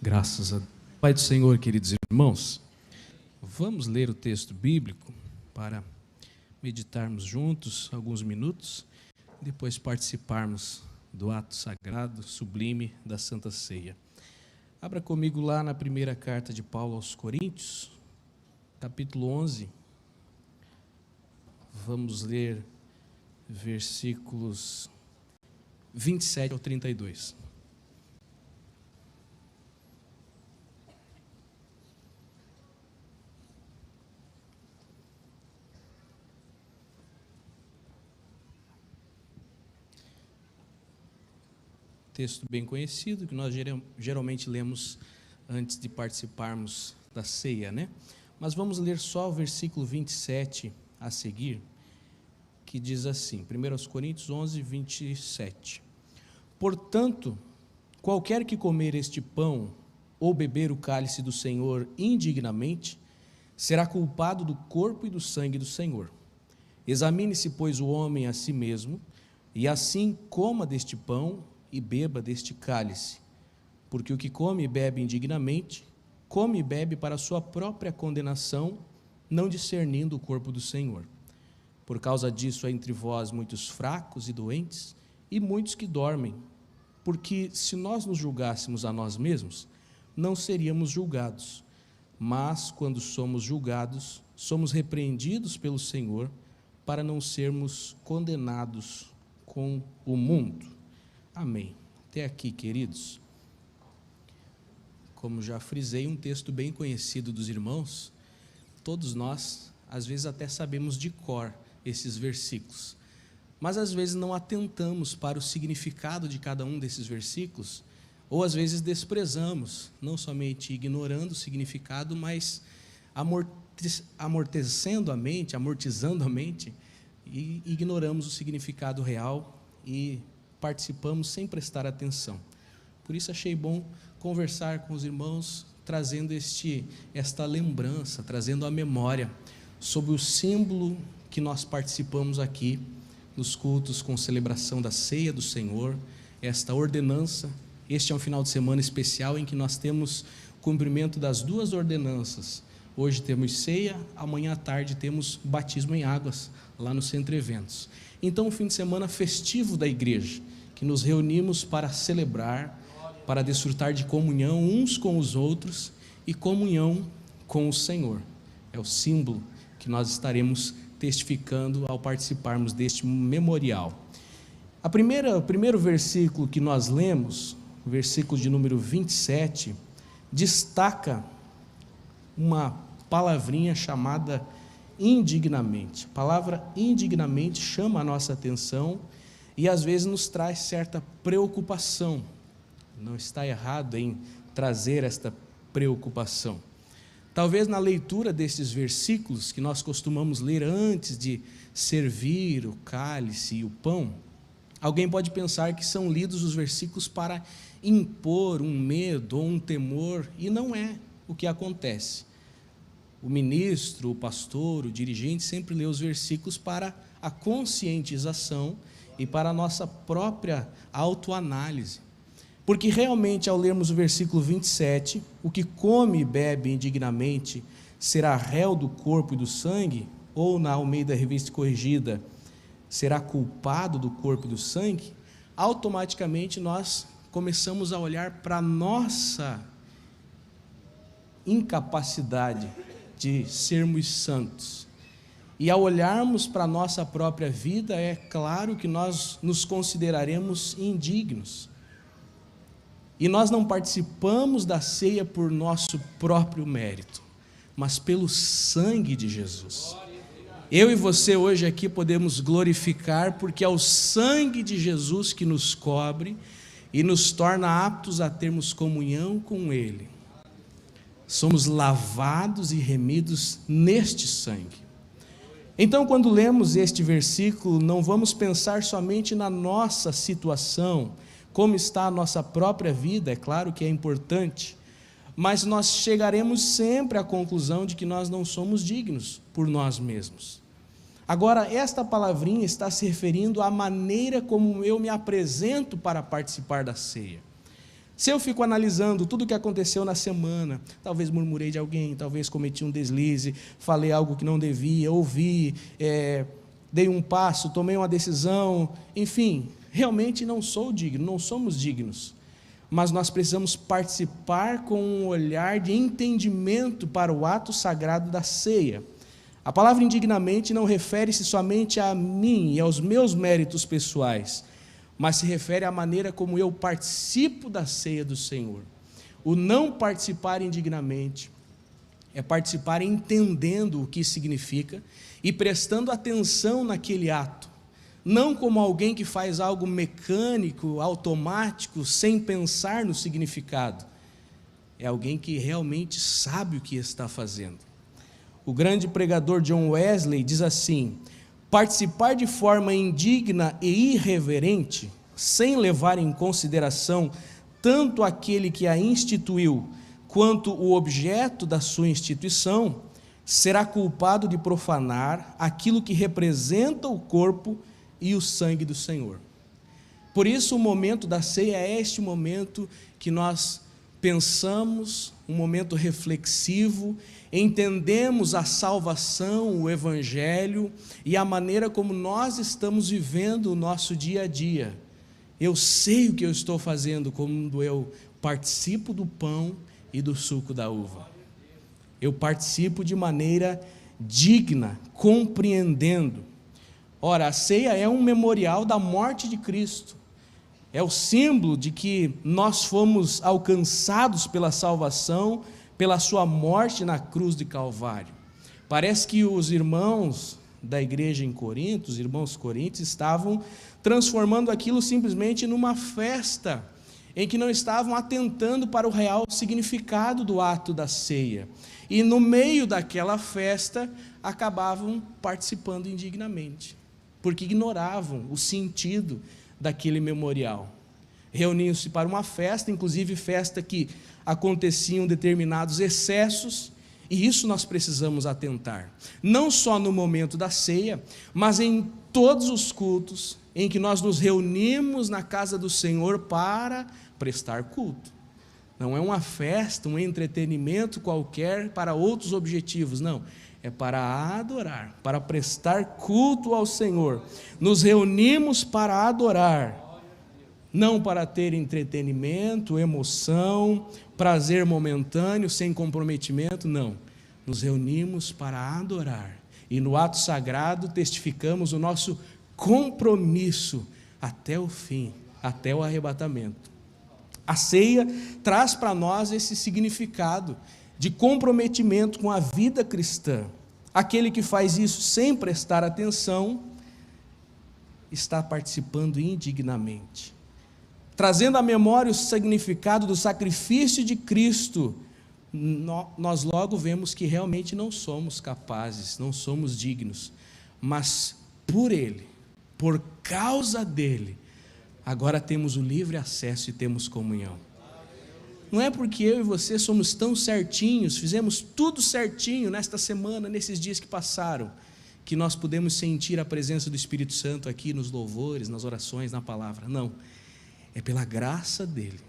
Graças a Deus. Pai do Senhor, queridos irmãos, vamos ler o texto bíblico para meditarmos juntos alguns minutos, depois participarmos do ato sagrado, sublime da Santa Ceia. Abra comigo lá na primeira carta de Paulo aos Coríntios, capítulo 11. Vamos ler versículos 27 ao 32. Texto bem conhecido, que nós geralmente lemos antes de participarmos da ceia, né? Mas vamos ler só o versículo 27 a seguir, que diz assim, 1 Coríntios 11, 27. Portanto, qualquer que comer este pão ou beber o cálice do Senhor indignamente, será culpado do corpo e do sangue do Senhor. Examine-se, pois, o homem a si mesmo, e assim coma deste pão e beba deste cálice, porque o que come e bebe indignamente, come e bebe para a sua própria condenação, não discernindo o corpo do Senhor. Por causa disso há entre vós muitos fracos e doentes, e muitos que dormem, porque se nós nos julgássemos a nós mesmos, não seríamos julgados, mas quando somos julgados, somos repreendidos pelo Senhor, para não sermos condenados com o mundo. Amém. Até aqui, queridos. Como já frisei, um texto bem conhecido dos irmãos, todos nós, às vezes até sabemos de cor esses versículos, mas às vezes não atentamos para o significado de cada um desses versículos, ou às vezes desprezamos, não somente ignorando o significado, mas amortecendo a mente, amortizando a mente, e ignoramos o significado real e participamos sem prestar atenção. Por isso achei bom conversar com os irmãos, trazendo esta lembrança, trazendo a memória sobre o símbolo que nós participamos aqui nos cultos com celebração da ceia do Senhor, esta ordenança. Este é um final de semana especial em que nós temos cumprimento das duas ordenanças. Hoje temos ceia, amanhã à tarde temos batismo em águas, lá no Centro Eventos. Então, um fim de semana festivo da igreja, que nos reunimos para celebrar, para desfrutar de comunhão uns com os outros e comunhão com o Senhor. É o símbolo que nós estaremos testificando ao participarmos deste memorial. O primeiro versículo que nós lemos, o versículo de número 27, destaca uma palavrinha chamada indignamente. A palavra indignamente chama a nossa atenção e às vezes nos traz certa preocupação. Não está errado em trazer esta preocupação. Talvez na leitura desses versículos que nós costumamos ler antes de servir o cálice e o pão, alguém pode pensar que são lidos os versículos para impor um medo ou um temor, e não é o que acontece. O ministro, o pastor, o dirigente sempre lê os versículos para a conscientização e para a nossa própria autoanálise. Porque realmente, ao lermos o versículo 27, o que come e bebe indignamente será réu do corpo e do sangue, ou na Almeida Revista Corrigida, será culpado do corpo e do sangue, automaticamente nós começamos a olhar para a nossa incapacidade de sermos santos. E ao olharmos para a nossa própria vida, é claro que nós nos consideraremos indignos. E nós não participamos da ceia por nosso próprio mérito, mas pelo sangue de Jesus. Eu e você hoje aqui podemos glorificar, porque é o sangue de Jesus que nos cobre e nos torna aptos a termos comunhão com Ele. Somos lavados e remidos neste sangue. Então, quando lemos este versículo, não vamos pensar somente na nossa situação, como está a nossa própria vida, é claro que é importante, mas nós chegaremos sempre à conclusão de que nós não somos dignos por nós mesmos. Agora, esta palavrinha está se referindo à maneira como eu me apresento para participar da ceia. Se eu fico analisando tudo o que aconteceu na semana, talvez murmurei de alguém, talvez cometi um deslize, falei algo que não devia, ouvi, dei um passo, tomei uma decisão, enfim, realmente não sou digno, não somos dignos. Mas nós precisamos participar com um olhar de entendimento para o ato sagrado da ceia. A palavra indignamente não refere-se somente a mim e aos meus méritos pessoais, mas se refere à maneira como eu participo da ceia do Senhor. O não participar indignamente é participar entendendo o que significa e prestando atenção naquele ato, não como alguém que faz algo mecânico, automático, sem pensar no significado. É alguém que realmente sabe o que está fazendo. O grande pregador John Wesley diz assim: participar de forma indigna e irreverente, sem levar em consideração tanto aquele que a instituiu, quanto o objeto da sua instituição, será culpado de profanar aquilo que representa o corpo e o sangue do Senhor. Por isso, o momento da ceia é este momento que nós pensamos, um momento reflexivo, entendemos a salvação, o Evangelho e a maneira como nós estamos vivendo o nosso dia a dia. Eu sei o que eu estou fazendo quando eu participo do pão e do suco da uva. Eu participo de maneira digna, compreendendo. Ora, a ceia é um memorial da morte de Cristo. É o símbolo de que nós fomos alcançados pela salvação, pela sua morte na cruz de Calvário. Parece que os irmãos da igreja em Corinto, os irmãos coríntios, estavam transformando aquilo simplesmente numa festa, em que não estavam atentando para o real significado do ato da ceia. E no meio daquela festa, acabavam participando indignamente, porque ignoravam o sentido daquele memorial. Reuniam-se para uma festa, inclusive festa que aconteciam determinados excessos, e isso nós precisamos atentar, não só no momento da ceia, mas em todos os cultos em que nós nos reunimos na casa do Senhor para prestar culto. Não é uma festa, um entretenimento qualquer para outros objetivos, não. É para adorar, para prestar culto ao Senhor. Nos reunimos para adorar, não para ter entretenimento, emoção, prazer momentâneo, sem comprometimento, não. Nos reunimos para adorar. E no ato sagrado testificamos o nosso compromisso até o fim, até o arrebatamento. A ceia traz para nós esse significado de comprometimento com a vida cristã. Aquele que faz isso sem prestar atenção está participando indignamente. Trazendo à memória o significado do sacrifício de Cristo, nós logo vemos que realmente não somos capazes, não somos dignos, mas por Ele, por causa dEle, agora temos o livre acesso e temos comunhão. Não é porque eu e você somos tão certinhos, fizemos tudo certinho nesta semana, nesses dias que passaram, que nós podemos sentir a presença do Espírito Santo aqui nos louvores, nas orações, na palavra. Não, é pela graça dEle,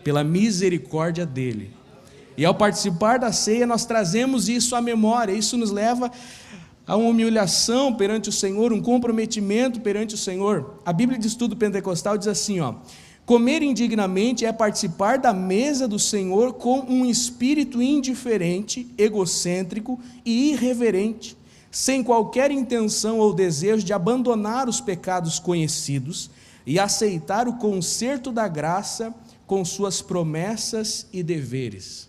pela misericórdia dEle. E ao participar da ceia, nós trazemos isso à memória, isso nos leva a uma humilhação perante o Senhor, um comprometimento perante o Senhor. A Bíblia de Estudo Pentecostal diz assim, comer indignamente é participar da mesa do Senhor com um espírito indiferente, egocêntrico e irreverente, sem qualquer intenção ou desejo de abandonar os pecados conhecidos e aceitar o concerto da graça com suas promessas e deveres.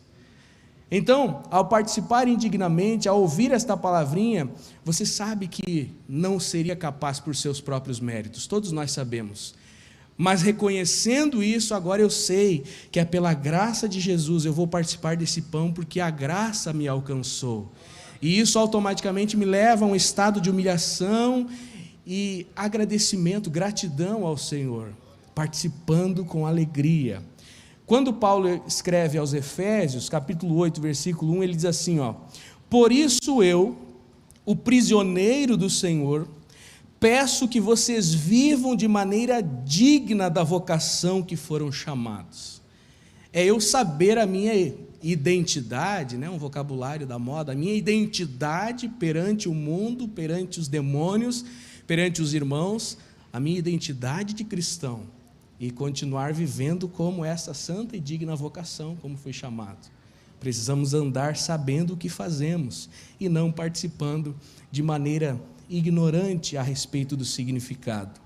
Então, ao participar indignamente, ao ouvir esta palavrinha, você sabe que não seria capaz por seus próprios méritos, todos nós sabemos. Mas reconhecendo isso, agora eu sei que é pela graça de Jesus eu vou participar desse pão, porque a graça me alcançou. E isso automaticamente me leva a um estado de humilhação e agradecimento, gratidão ao Senhor, participando com alegria. Quando Paulo escreve aos Efésios, capítulo 8, versículo 1, ele diz assim, por isso eu, o prisioneiro do Senhor, peço que vocês vivam de maneira digna da vocação que foram chamados. É eu saber a minha identidade, né, um vocabulário da moda, a minha identidade perante o mundo, perante os demônios, perante os irmãos, a minha identidade de cristão, e continuar vivendo como essa santa e digna vocação, como foi chamado. Precisamos andar sabendo o que fazemos e não participando de maneira ignorante a respeito do significado.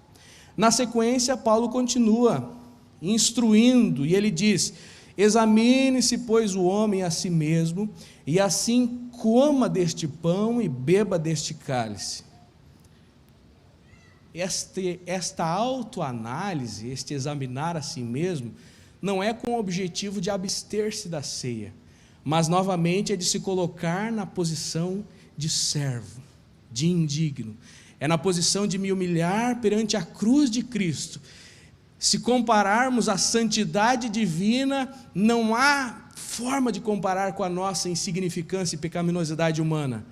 Na sequência, Paulo continua instruindo, e ele diz: examine-se, pois, o homem a si mesmo, e assim coma deste pão e beba deste cálice. Esta autoanálise, este examinar a si mesmo, não é com o objetivo de abster-se da ceia, mas novamente é de se colocar na posição de servo, de indigno. É na posição de me humilhar perante a cruz de Cristo. Se compararmos a santidade divina, não há forma de comparar com a nossa insignificância e pecaminosidade humana.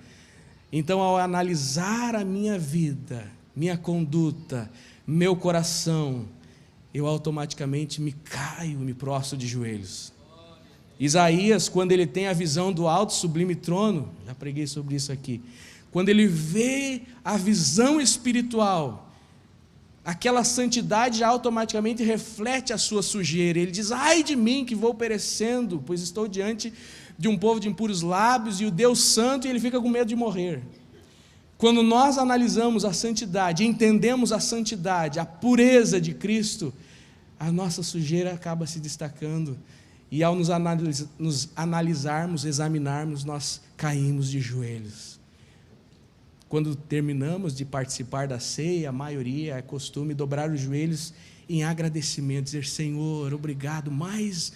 Então, ao analisar a minha vida, minha conduta, meu coração, eu automaticamente me caio, me prostro de joelhos. Isaías, quando ele tem a visão do alto sublime trono, já preguei sobre isso aqui, quando ele vê a visão espiritual, aquela santidade já automaticamente reflete a sua sujeira. Ele diz: ai de mim que vou perecendo, pois estou diante de um povo de impuros lábios e o Deus santo, e ele fica com medo de morrer. Quando nós analisamos a santidade, entendemos a santidade, a pureza de Cristo, a nossa sujeira acaba se destacando, e ao nos analisarmos, examinarmos, nós caímos de joelhos. Quando terminamos de participar da ceia, a maioria é costume dobrar os joelhos em agradecimento, dizer: Senhor, obrigado, mais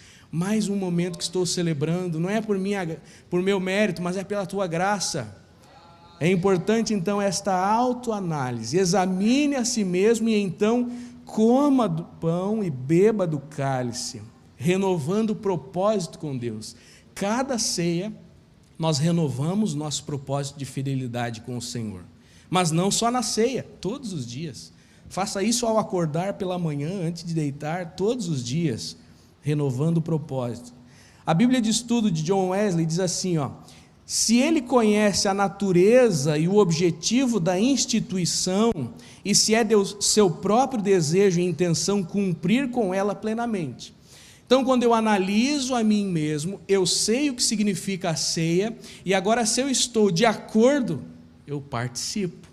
um momento que estou celebrando, não é por meu mérito, mas é pela Tua graça. É importante então esta autoanálise, examine a si mesmo e então coma do pão e beba do cálice, renovando o propósito com Deus. Cada ceia nós renovamos nosso propósito de fidelidade com o Senhor, mas não só na ceia, todos os dias. Faça isso ao acordar pela manhã, antes de deitar, todos os dias, renovando o propósito. A Bíblia de Estudo de John Wesley diz assim, se ele conhece a natureza e o objetivo da instituição, e se é seu próprio desejo e intenção cumprir com ela plenamente. Então, quando eu analiso a mim mesmo, eu sei o que significa a ceia, e agora, se eu estou de acordo, eu participo.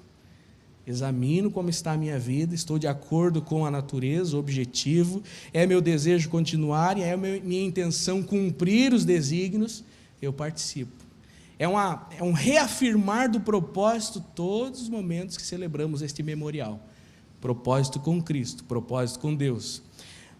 Examino como está a minha vida, estou de acordo com a natureza, o objetivo, é meu desejo continuar, e é minha intenção cumprir os desígnios, eu participo. É um reafirmar do propósito todos os momentos que celebramos este memorial. Propósito com Cristo, propósito com Deus.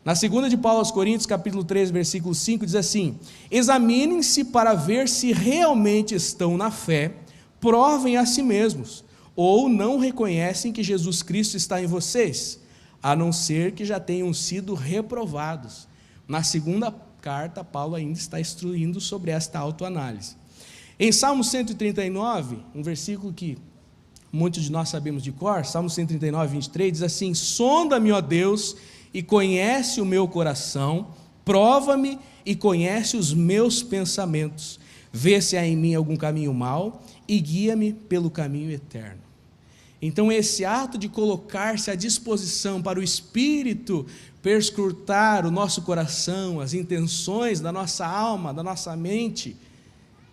Na segunda de Paulo aos Coríntios, capítulo 3, versículo 5, diz assim: examinem-se para ver se realmente estão na fé, provem a si mesmos, ou não reconhecem que Jesus Cristo está em vocês, a não ser que já tenham sido reprovados. Na segunda carta, Paulo ainda está instruindo sobre esta autoanálise. Em Salmo 139, um versículo que muitos de nós sabemos de cor, Salmo 139, 23, diz assim: sonda-me, ó Deus, e conhece o meu coração, prova-me e conhece os meus pensamentos, vê se há em mim algum caminho mau e guia-me pelo caminho eterno. Então, esse ato de colocar-se à disposição para o Espírito perscrutar o nosso coração, as intenções da nossa alma, da nossa mente,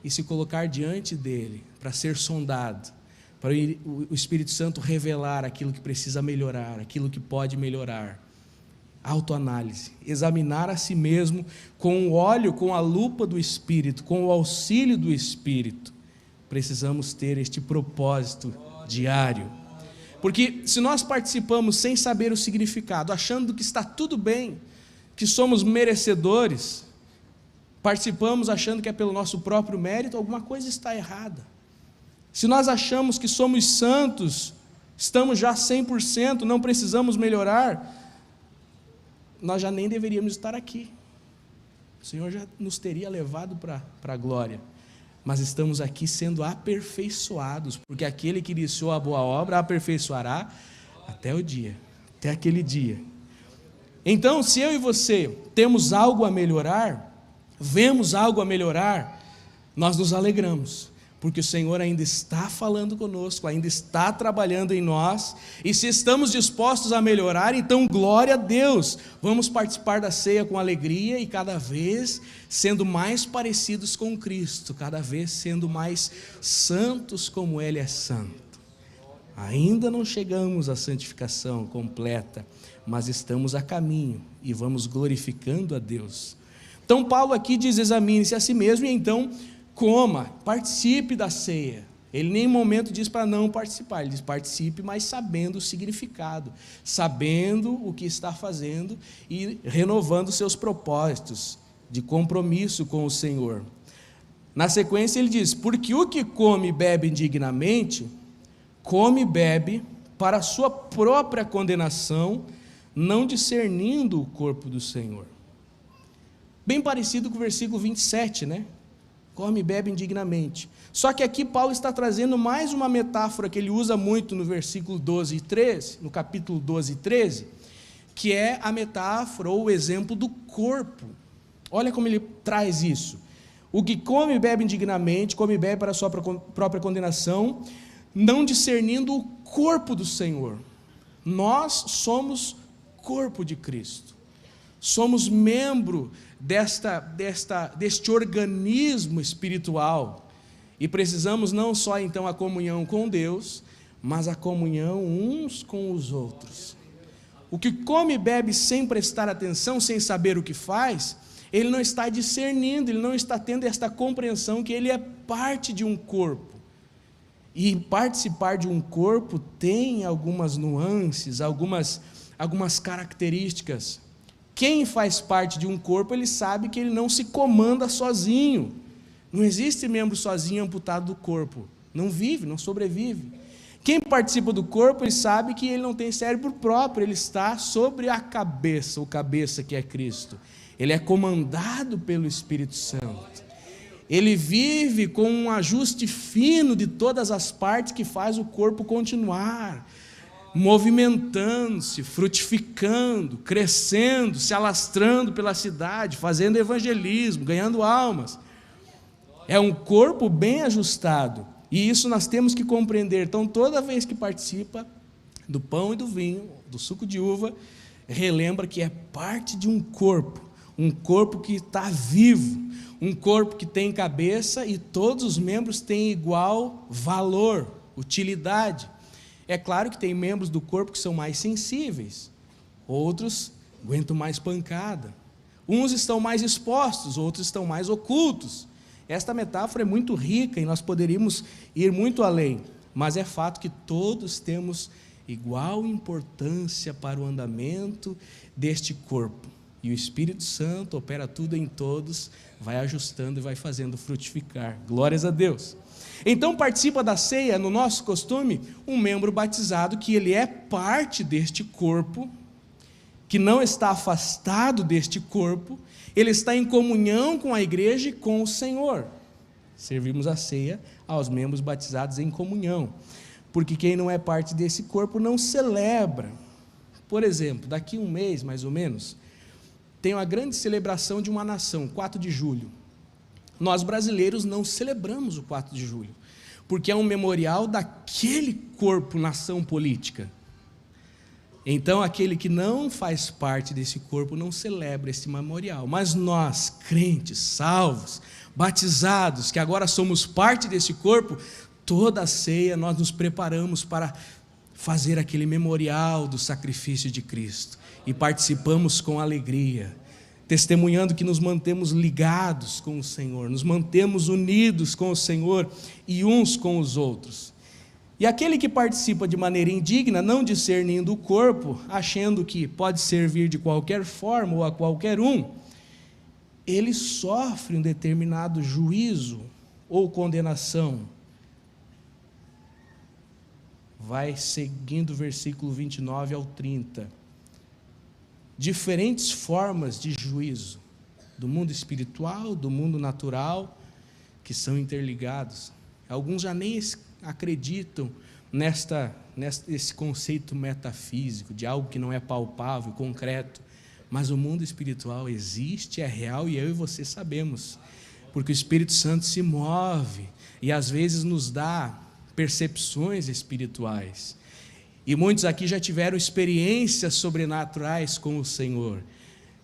e se colocar diante dele para ser sondado, para o Espírito Santo revelar aquilo que precisa melhorar, aquilo que pode melhorar. Autoanálise, examinar a si mesmo com o óleo, com a lupa do Espírito, com o auxílio do Espírito. Precisamos ter este propósito diário, porque se nós participamos sem saber o significado, achando que está tudo bem, que somos merecedores, participamos achando que é pelo nosso próprio mérito, alguma coisa está errada. Se nós achamos que somos santos, estamos já 100%, não precisamos melhorar, nós já nem deveríamos estar aqui. O Senhor já nos teria levado para a glória. Mas estamos aqui sendo aperfeiçoados, porque aquele que iniciou a boa obra aperfeiçoará até o dia, até aquele dia. Então, se eu e você temos algo a melhorar, vemos algo a melhorar, nós nos alegramos, porque o Senhor ainda está falando conosco, ainda está trabalhando em nós, e se estamos dispostos a melhorar, então glória a Deus, vamos participar da ceia com alegria e cada vez sendo mais parecidos com Cristo, cada vez sendo mais santos como Ele é santo. Ainda não chegamos à santificação completa, mas estamos a caminho e vamos glorificando a Deus. Então Paulo aqui diz: examine-se a si mesmo e então coma, participe da ceia. Ele em nenhum momento diz para não participar, ele diz participe, mas sabendo o significado, sabendo o que está fazendo e renovando seus propósitos de compromisso com o Senhor. Na sequência ele diz: porque o que come e bebe indignamente, come e bebe para a sua própria condenação, não discernindo o corpo do Senhor. Bem parecido com o versículo 27, né? Come e bebe indignamente. Só que aqui Paulo está trazendo mais uma metáfora que ele usa muito no versículo 12 e 13, no capítulo 12 e 13, que é a metáfora ou o exemplo do corpo. Olha como ele traz isso. O que come e bebe indignamente, come e bebe para a sua própria condenação, não discernindo o corpo do Senhor. Nós somos corpo de Cristo. Somos membro deste organismo espiritual e precisamos não só então a comunhão com Deus, mas a comunhão uns com os outros. O que come e bebe sem prestar atenção, sem saber o que faz, ele não está discernindo, ele não está tendo esta compreensão que ele é parte de um corpo. E participar de um corpo tem algumas nuances, algumas características. Quem faz parte de um corpo, ele sabe que ele não se comanda sozinho. Não existe membro sozinho amputado do corpo. Não vive, não sobrevive. Quem participa do corpo, ele sabe que ele não tem cérebro próprio, ele está sobre a cabeça, o cabeça que é Cristo. Ele é comandado pelo Espírito Santo. Ele vive com um ajuste fino de todas as partes que faz o corpo continuar movimentando-se, frutificando, crescendo, se alastrando pela cidade, fazendo evangelismo, ganhando almas. É um corpo bem ajustado, e isso nós temos que compreender. Então, toda vez que participa do pão e do vinho, do suco de uva, relembra que é parte de um corpo que está vivo, um corpo que tem cabeça e todos os membros têm igual valor, utilidade. É claro que tem membros do corpo que são mais sensíveis, outros aguentam mais pancada, uns estão mais expostos, outros estão mais ocultos. Esta metáfora é muito rica e nós poderíamos ir muito além, mas é fato que todos temos igual importância para o andamento deste corpo, e o Espírito Santo opera tudo em todos, vai ajustando e vai fazendo frutificar. Glórias a Deus. Então participa da ceia, no nosso costume, um membro batizado que ele é parte deste corpo, que não está afastado deste corpo, ele está em comunhão com a igreja e com o Senhor. Servimos a ceia aos membros batizados em comunhão, porque quem não é parte desse corpo não celebra. Por exemplo, daqui um mês mais ou menos, tem uma grande celebração de uma nação, 4 de julho. Nós brasileiros não celebramos o 4 de julho, porque é um memorial daquele corpo, nação política. Então, aquele que não faz parte desse corpo não celebra esse memorial. Mas nós, crentes, salvos, batizados, que agora somos parte desse corpo, toda a ceia nós nos preparamos para fazer aquele memorial do sacrifício de Cristo. E participamos com alegria, testemunhando que nos mantemos ligados com o Senhor, nos mantemos unidos com o Senhor e uns com os outros. E aquele que participa de maneira indigna, não discernindo o corpo, achando que pode servir de qualquer forma ou a qualquer um, ele sofre um determinado juízo ou condenação. Vai seguindo o versículo 29 ao 30. Diferentes formas de juízo, do mundo espiritual, do mundo natural, que são interligados. Alguns já nem acreditam nesse conceito metafísico, de algo que não é palpável, concreto, Mas o mundo espiritual existe, é real, e eu e você sabemos, porque o Espírito Santo se move e às vezes nos dá percepções espirituais. E muitos aqui já tiveram experiências sobrenaturais com o Senhor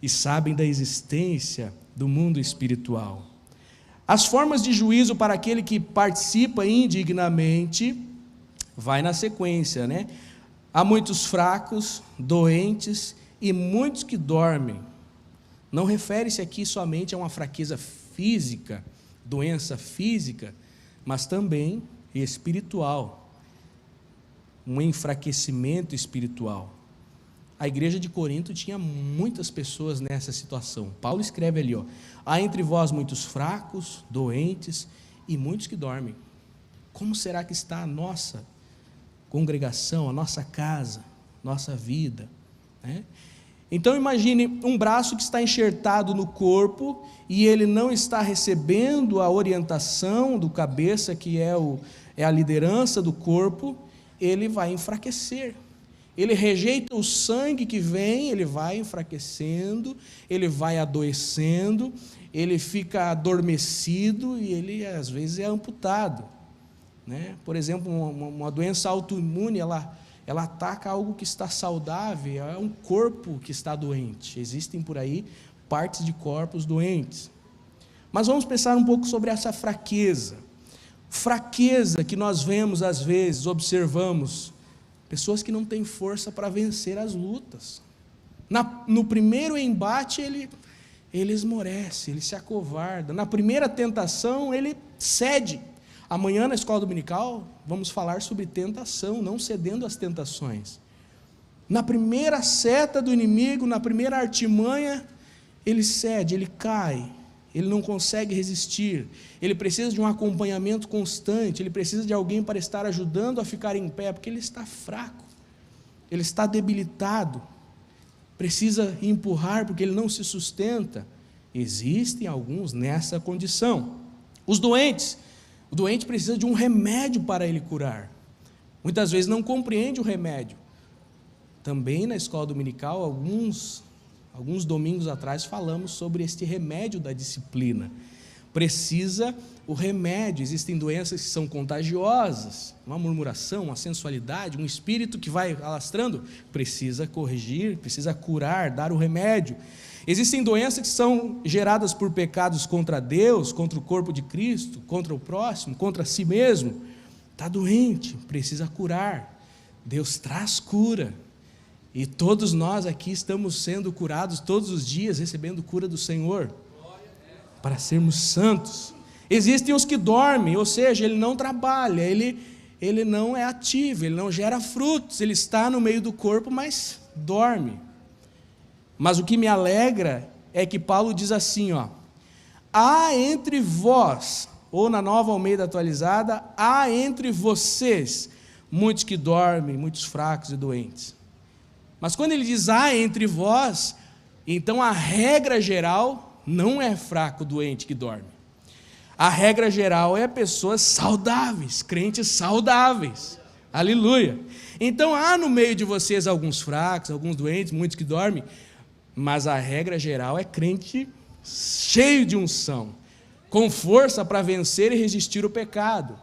e sabem da existência do mundo espiritual. As formas de juízo para aquele que participa indignamente, vai na sequência, né? Há muitos fracos, doentes e muitos que dormem. Não refere-se aqui somente a uma fraqueza física, doença física, mas também espiritual, um enfraquecimento espiritual. A igreja de Corinto tinha muitas pessoas nessa situação. Paulo escreve ali, há entre vós muitos fracos, doentes e muitos que dormem. Como será que está a nossa congregação, a nossa casa, nossa vida, né? Então imagine um braço que está enxertado no corpo e ele não está recebendo a orientação do cabeça, que é a liderança do corpo, ele vai enfraquecer. Ele rejeita o sangue que vem, ele vai enfraquecendo, ele vai adoecendo, ele fica adormecido e ele às vezes é amputado, né? Por exemplo, uma doença autoimune, ela ataca algo que está saudável, é um corpo que está doente. Existem por aí partes de corpos doentes. Mas vamos pensar um pouco sobre essa fraqueza. Fraqueza que nós vemos às vezes, observamos, pessoas que não têm força para vencer as lutas. No primeiro embate ele esmorece, ele se acovarda. Na primeira tentação ele cede. Amanhã na escola dominical vamos falar sobre tentação, não cedendo às tentações. Na primeira seta do inimigo, na primeira artimanha, ele cede, ele cai, ele não consegue resistir, ele precisa de um acompanhamento constante, ele precisa de alguém para estar ajudando a ficar em pé, porque ele está fraco, ele está debilitado, precisa empurrar porque ele não se sustenta. Existem alguns nessa condição. Os doentes, o doente precisa de um remédio para ele curar. Muitas vezes não compreende o remédio. Também na escola dominical, alguns domingos atrás, falamos sobre este remédio da disciplina. Precisa o remédio. Existem doenças que são contagiosas, uma murmuração, uma sensualidade, um espírito que vai alastrando. Precisa corrigir, precisa curar, dar o remédio. Existem doenças que são geradas por pecados contra Deus, contra o corpo de Cristo, contra o próximo, contra si mesmo. Está doente, precisa curar. Deus traz cura. E todos nós aqui estamos sendo curados todos os dias, recebendo cura do Senhor, para sermos santos. Existem os que dormem, ou seja, ele não trabalha, ele não é ativo, ele não gera frutos, ele está no meio do corpo, mas dorme. Mas o que me alegra é que Paulo diz assim, há entre vós, ou na Nova Almeida atualizada, há entre vocês muitos que dormem, muitos fracos e doentes. Mas quando ele diz há entre vós, então a regra geral não é fraco, doente que dorme. A regra geral é pessoas saudáveis, crentes saudáveis. Aleluia. Então há no meio de vocês alguns fracos, alguns doentes, muitos que dormem, mas a regra geral é crente cheio de unção, com força para vencer e resistir o pecado,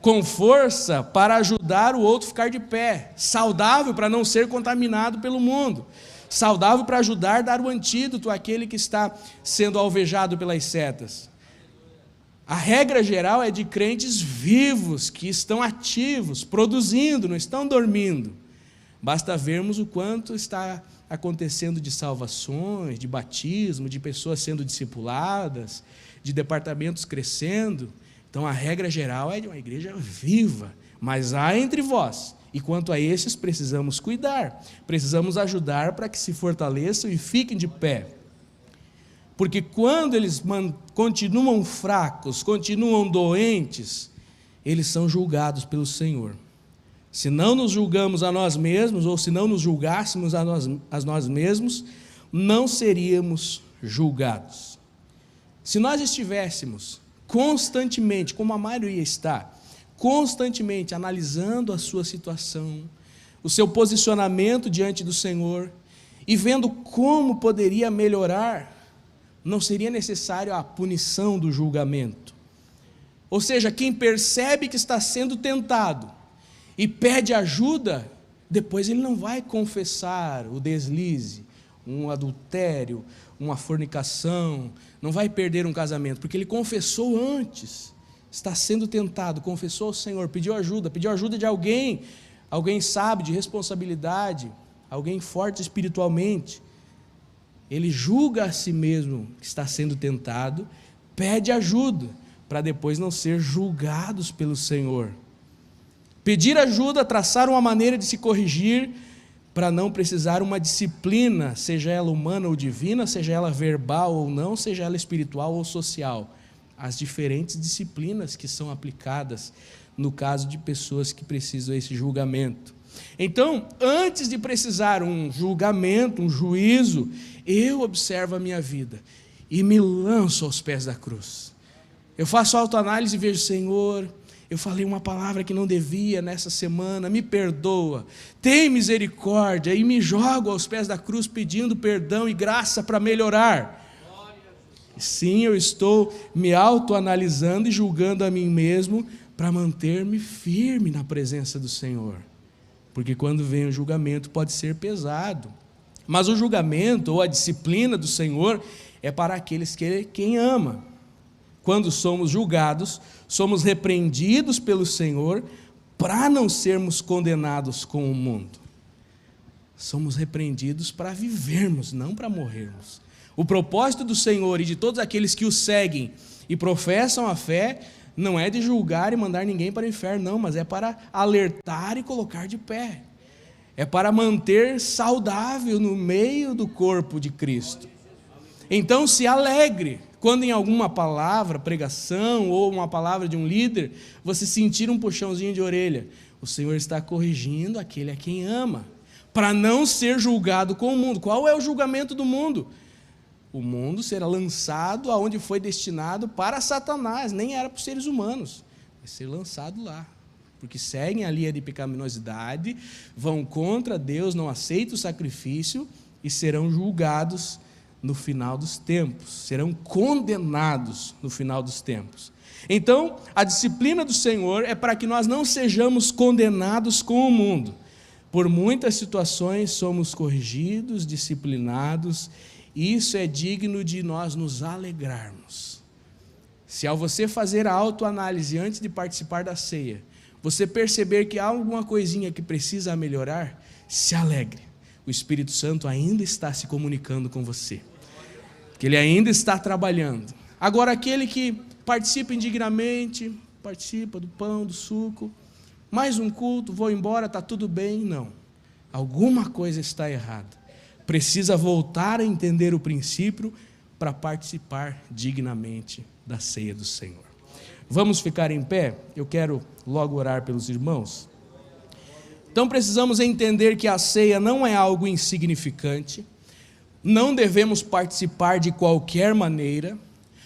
com força para ajudar o outro a ficar de pé, saudável para não ser contaminado pelo mundo, saudável para ajudar a dar o antídoto àquele que está sendo alvejado pelas setas. A regra geral é de crentes vivos, que estão ativos, produzindo, não estão dormindo. Basta vermos o quanto está acontecendo de salvações, de batismo, de pessoas sendo discipuladas, de departamentos crescendo. Então a regra geral é de uma igreja viva, mas há entre vós, e quanto a esses precisamos cuidar, precisamos ajudar para que se fortaleçam e fiquem de pé. Porque quando eles continuam fracos, continuam doentes, eles são julgados pelo Senhor. Se não nos julgamos a nós mesmos, ou se não nos julgássemos a nós mesmos, não seríamos julgados. Se nós estivéssemos constantemente, como a maioria está, constantemente analisando a sua situação, o seu posicionamento diante do Senhor, e vendo como poderia melhorar, não seria necessário a punição do julgamento. Ou seja, quem percebe que está sendo tentado e pede ajuda, depois ele não vai confessar o deslize, um adultério, uma fornicação, não vai perder um casamento, porque ele confessou antes, está sendo tentado, confessou ao Senhor, pediu ajuda de alguém sábio, de responsabilidade, alguém forte espiritualmente. Ele julga a si mesmo que está sendo tentado, pede ajuda, para depois não ser julgados pelo Senhor. Pedir ajuda, traçar uma maneira de se corrigir, para não precisar uma disciplina, seja ela humana ou divina, seja ela verbal ou não, seja ela espiritual ou social. As diferentes disciplinas que são aplicadas no caso de pessoas que precisam desse julgamento. Então, antes de precisar um julgamento, um juízo, eu observo a minha vida e me lanço aos pés da cruz. Eu faço autoanálise e vejo: Senhor, eu falei uma palavra que não devia nessa semana, me perdoa, tem misericórdia, e me jogo aos pés da cruz pedindo perdão e graça para melhorar. Sim, eu estou me autoanalisando e julgando a mim mesmo para manter-me firme na presença do Senhor, porque quando vem o julgamento pode ser pesado, mas o julgamento ou a disciplina do Senhor é para aqueles que quem ama. Quando somos julgados, somos repreendidos pelo Senhor para não sermos condenados com o mundo. Somos repreendidos para vivermos, não para morrermos. O propósito do Senhor e de todos aqueles que o seguem e professam a fé não é de julgar e mandar ninguém para o inferno, não, mas é para alertar e colocar de pé. É para manter saudável no meio do corpo de Cristo. Então se alegre quando em alguma palavra, pregação ou uma palavra de um líder, você sentir um puxãozinho de orelha. O Senhor está corrigindo aquele a quem ama, para não ser julgado com o mundo. Qual é o julgamento do mundo? O mundo será lançado aonde foi destinado para Satanás, nem era para os seres humanos, vai ser lançado lá, porque seguem a linha de pecaminosidade, vão contra Deus, não aceitam o sacrifício e serão julgados no final dos tempos, serão condenados no final dos tempos. Então, a disciplina do Senhor é para que nós não sejamos condenados com o mundo. Por muitas situações somos corrigidos, disciplinados, e isso é digno de nós nos alegrarmos. Se ao você fazer a autoanálise antes de participar da ceia, você perceber que há alguma coisinha que precisa melhorar, se alegre. O Espírito Santo ainda está se comunicando com você, que ele ainda está trabalhando. Agora, aquele que participa indignamente, participa do pão, do suco, mais um culto, vou embora, está tudo bem, não. Alguma coisa está errada. Precisa voltar a entender o princípio para participar dignamente da ceia do Senhor. Vamos ficar em pé? Eu quero logo orar pelos irmãos. Então precisamos entender que a ceia não é algo insignificante, não devemos participar de qualquer maneira,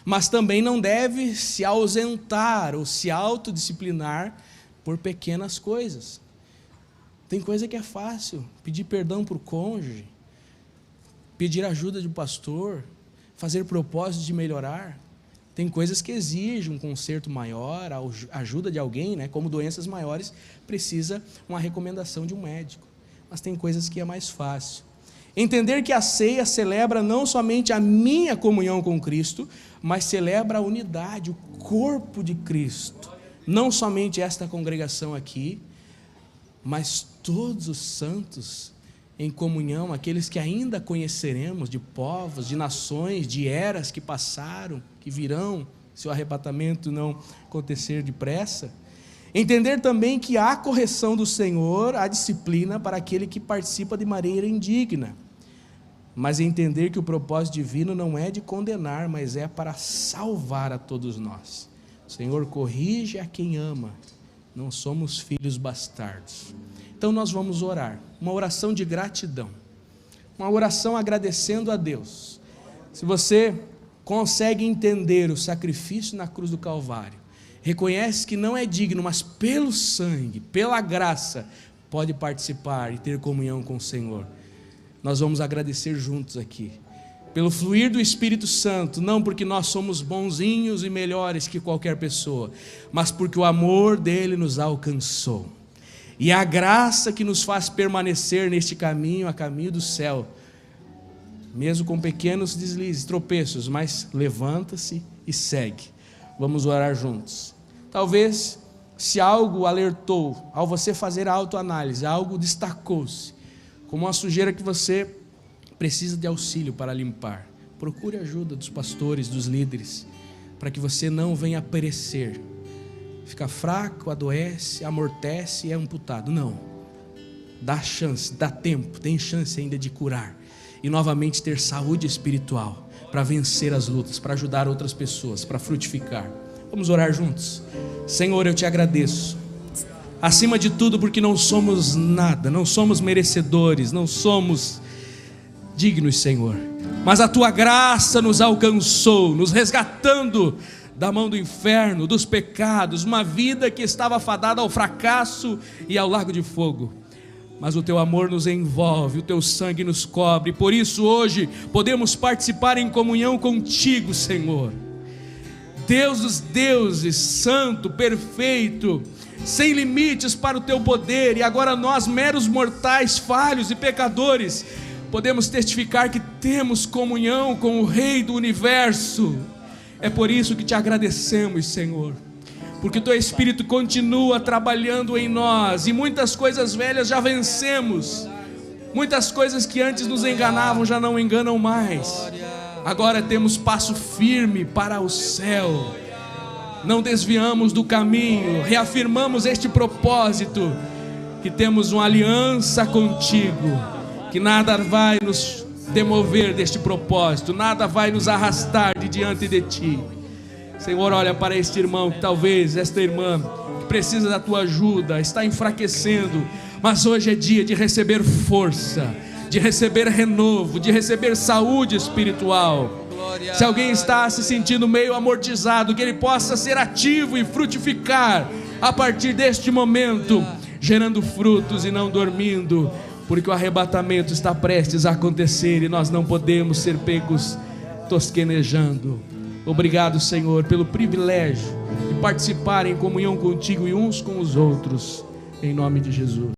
mas também não deve se ausentar ou se autodisciplinar por pequenas coisas. Tem coisa que é fácil, pedir perdão para o cônjuge, pedir ajuda de um pastor, fazer propósitos de melhorar. Tem coisas que exigem um conserto maior, a ajuda de alguém, né? Como doenças maiores, precisa uma recomendação de um médico. Mas tem coisas que é mais fácil. Entender que a ceia celebra não somente a minha comunhão com Cristo, mas celebra a unidade, o corpo de Cristo. Não somente esta congregação aqui, mas todos os santos em comunhão, aqueles que ainda conheceremos, de povos, de nações, de eras que passaram, que virão, se o arrebatamento não acontecer depressa. Entender também que há correção do Senhor, há disciplina para aquele que participa de maneira indigna. Mas entender que o propósito divino não é de condenar, mas é para salvar a todos nós. O Senhor corrige a quem ama, não somos filhos bastardos. Então nós vamos orar, uma oração de gratidão, uma oração agradecendo a Deus. Se você consegue entender o sacrifício na cruz do Calvário, reconhece que não é digno, mas pelo sangue, pela graça, pode participar e ter comunhão com o Senhor. nós vamos agradecer juntos aqui, pelo fluir do Espírito Santo, não porque nós somos bonzinhos e melhores que qualquer pessoa, mas porque o amor dele nos alcançou, e a graça que nos faz permanecer neste caminho, a caminho do céu, mesmo com pequenos deslizes, tropeços, mas levanta-se e segue. Vamos orar juntos. Talvez, se algo alertou, ao você fazer a autoanálise, algo destacou-se, como uma sujeira que você precisa de auxílio para limpar, procure a ajuda dos pastores, dos líderes, para que você não venha perecer, fica fraco, adoece, amortece e é amputado. Não, dá chance, dá tempo, tem chance ainda de curar e novamente ter saúde espiritual, para vencer as lutas, para ajudar outras pessoas, para frutificar. Vamos orar juntos. Senhor, eu te agradeço, acima de tudo, porque não somos nada, não somos merecedores, não somos dignos, Senhor, mas a tua graça nos alcançou, nos resgatando da mão do inferno, dos pecados, uma vida que estava fadada ao fracasso e ao lago de fogo. Mas o teu amor nos envolve, o teu sangue nos cobre, por isso hoje podemos participar em comunhão contigo, Senhor, Deus dos deuses, santo, perfeito, sem limites para o teu poder. E agora nós, meros mortais, falhos e pecadores, podemos testificar que temos comunhão com o Rei do Universo. É por isso que te agradecemos, Senhor, porque o teu Espírito continua trabalhando em nós, e muitas coisas velhas já vencemos, muitas coisas que antes nos enganavam já não enganam mais. Agora temos passo firme para o céu, não desviamos do caminho, reafirmamos este propósito, que temos uma aliança contigo, que nada vai nos demover deste propósito, nada vai nos arrastar de diante de ti. Senhor, olha para este irmão, que talvez esta irmã que precisa da tua ajuda, está enfraquecendo, mas hoje é dia de receber força, de receber renovo, de receber saúde espiritual. Se alguém está se sentindo meio amortizado, que ele possa ser ativo e frutificar a partir deste momento, gerando frutos e não dormindo, porque o arrebatamento está prestes a acontecer e nós não podemos ser pegos tosquenejando. Obrigado, Senhor, pelo privilégio de participar em comunhão contigo e uns com os outros, em nome de Jesus.